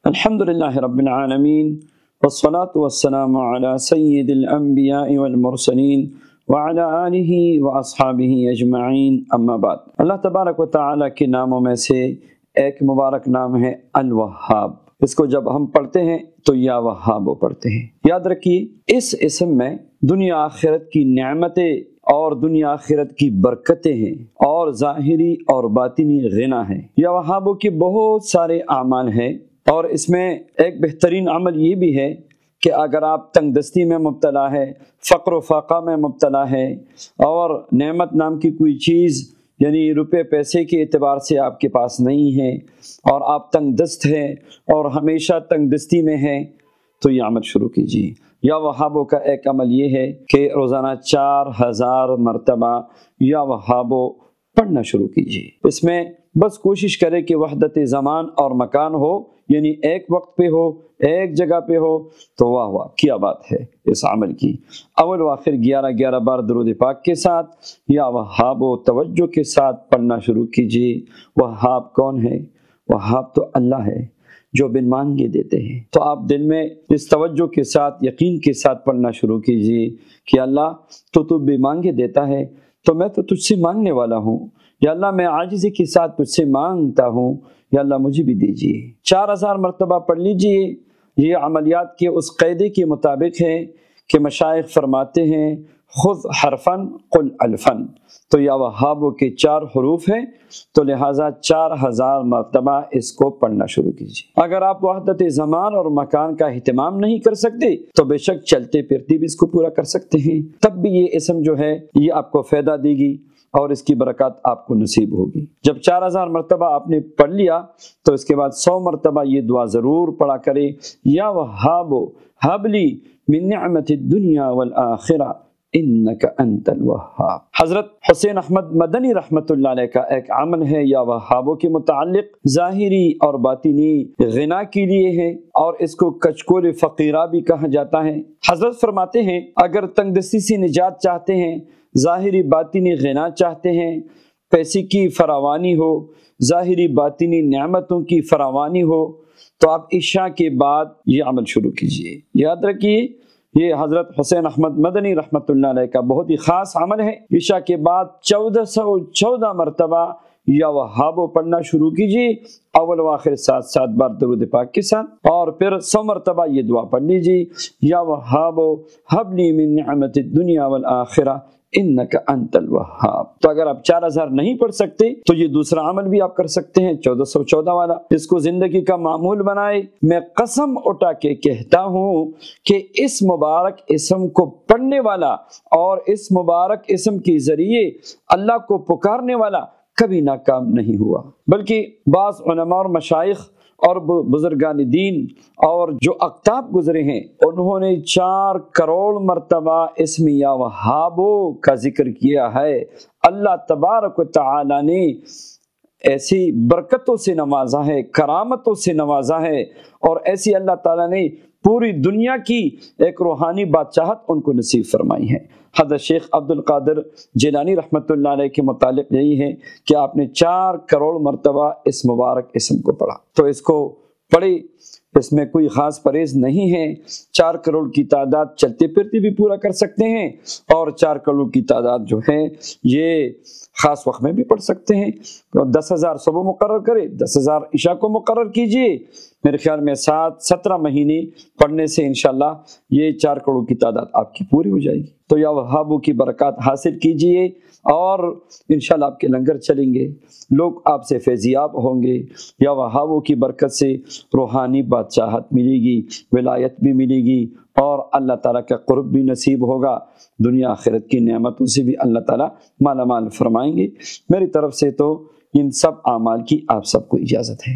الحمدللہ رب العالمین والصلاة والسلام علی سید الانبیاء والمرسلین وعلی آلہ واصحابہ اجمعین اما بعد۔ اللہ تبارک و تعالیٰ کے ناموں میں سے ایک مبارک نام ہے الوہاب۔ اس کو جب ہم پڑھتے ہیں تو یا وہاب پڑھتے ہیں۔ یاد رکھیے اس اسم میں دنیا آخرت کی نعمتیں اور دنیا آخرت کی برکتیں ہیں اور ظاہری اور باطنی غنا ہے۔ یا وہابوں کے بہت سارے اعمال ہیں اور اس میں ایک بہترین عمل یہ بھی ہے کہ اگر آپ تنگ دستی میں مبتلا ہے، فقر و فاقہ میں مبتلا ہے اور نعمت نام کی کوئی چیز یعنی روپے پیسے کے اعتبار سے آپ کے پاس نہیں ہے اور آپ تنگ دست ہیں اور ہمیشہ تنگ دستی میں ہیں، تو یہ عمل شروع کیجیے۔ یا وہابوں کا ایک عمل یہ ہے کہ روزانہ 4000 مرتبہ یا وہابوں پڑھنا شروع کیجیے۔ اس میں بس کوشش کرے کہ وحدت زمان اور مکان ہو، یعنی ایک وقت پہ ہو، ایک جگہ پہ ہو، تو واہ واہ کیا بات ہے اس عمل کی۔ اول و آخر 11 بار درود پاک کے ساتھ یا وہاب و توجہ کے ساتھ پڑھنا شروع کیجیے۔ وہاب کون ہے؟ وہاب تو اللہ ہے جو بن مانگے دیتے ہیں۔ تو آپ دل میں اس توجہ کے ساتھ یقین کے ساتھ پڑھنا شروع کیجیے کہ اللہ تو بے مانگے دیتا ہے، تو میں تو تجھ سے مانگنے والا ہوں، یا اللہ میں عاجزی کے ساتھ تجھ سے مانگتا ہوں، یا اللہ مجھے بھی دیجیے۔ 4000 مرتبہ پڑھ لیجیے۔ یہ عملیات کے اس قاعدے کے مطابق ہے کہ مشائخ فرماتے ہیں خذ حرفن قل الفن، تو یا وہابوں کے 4 حروف ہیں، تو لہٰذا 4000 مرتبہ اس کو پڑھنا شروع کیجیے۔ اگر آپ وحدت زمان اور مکان کا اہتمام نہیں کر سکتے تو بے شک چلتے پھرتے بھی اس کو پورا کر سکتے ہیں، تب بھی یہ اسم جو ہے یہ آپ کو فائدہ دے گی اور اس کی برکات آپ کو نصیب ہوگی۔ جب 4000 مرتبہ آپ نے پڑھ لیا تو اس کے بعد 100 مرتبہ یہ دعا ضرور پڑھا کرے، یا وہاب ہب لی من نعمت الدنیا والآخرہ انک انت الوہاب۔ حضرت حسین احمد مدنی رحمۃ اللہ علیہ کا ایک عمل ہے یا وہابوں کے متعلق، ظاہری اور باطنی غنا کے لیے ہے اور اس کو کچکول فقیرہ بھی کہا جاتا ہے۔ حضرت فرماتے ہیں اگر تنگ دستی سے نجات چاہتے ہیں، ظاہری باطنی غنا چاہتے ہیں، پیسے کی فراوانی ہو، ظاہری باطنی نعمتوں کی فراوانی ہو، تو آپ عشاء کے بعد یہ عمل شروع کیجئے۔ یاد رکھیے یہ حضرت حسین احمد مدنی رحمۃ اللہ علیہ کا بہت ہی خاص عمل ہے۔ عشاء کے بعد 1414 مرتبہ یا وہابوں پڑھنا شروع کیجیے، اول و آخر 7 بار درود پاک کے ساتھ، اور پھر 100 مرتبہ یہ دعا پڑھ لیجیے، یا وہابو ہب لی من نعمت الدنیا والآخرہ انک انت الوہاب۔ تو اگر آپ 4000 نہیں پڑھ سکتے تو یہ دوسرا عمل بھی آپ کر سکتے ہیں، 1414 والا، اس کو زندگی کا معمول بنائے۔ میں قسم اٹھا کے کہتا ہوں کہ اس مبارک اسم کو پڑھنے والا اور اس مبارک اسم کے ذریعے اللہ کو پکارنے والا کبھی ناکام نہیں ہوا، بلکہ بعض علماء اور مشائخ اور بزرگان دین اور جو اقطاب گزرے ہیں انہوں نے 4 کروڑ مرتبہ اسم یا وہابو کا ذکر کیا ہے۔ اللہ تبارک و تعالی نے ایسی برکتوں سے نوازا ہے، کرامتوں سے نوازا ہے، اور ایسی اللہ تعالیٰ نے پوری دنیا کی ایک روحانی بادشاہت ان کو نصیب فرمائی ہے۔ حضرت شیخ عبد القادر جیلانی رحمۃ اللہ علیہ کے متعلق یہی ہے کہ آپ نے 4 کروڑ مرتبہ اس مبارک اسم کو پڑھا، تو اس کو پڑھے، اس میں کوئی خاص پرہیز نہیں ہے۔ 4 کروڑ کی تعداد چلتے پھرتے بھی پورا کر سکتے ہیں، اور 4 کروڑ کی تعداد جو ہے یہ خاص وقت میں بھی پڑھ سکتے ہیں۔ 10,000 صبح مقرر کرے، 10,000 عشاء کو مقرر کیجئے، میرے خیال میں 17 مہینے پڑھنے سے انشاءاللہ یہ 4 کروڑ کی تعداد آپ کی پوری ہو جائے گی۔ تو یا وہابوں کی برکات حاصل کیجئے اور انشاءاللہ آپ کے لنگر چلیں گے، لوگ آپ سے فیضیاب ہوں گے۔ یا وہابوں کی برکت سے روحانی بادشاہت ملے گی، ولایت بھی ملے گی، اور اللہ تعالیٰ کا قرب بھی نصیب ہوگا، دنیا آخرت کی نعمتوں سے بھی اللہ تعالیٰ مالا مال فرمائیں گے۔ میری طرف سے تو ان سب اعمال کی آپ سب کو اجازت ہے۔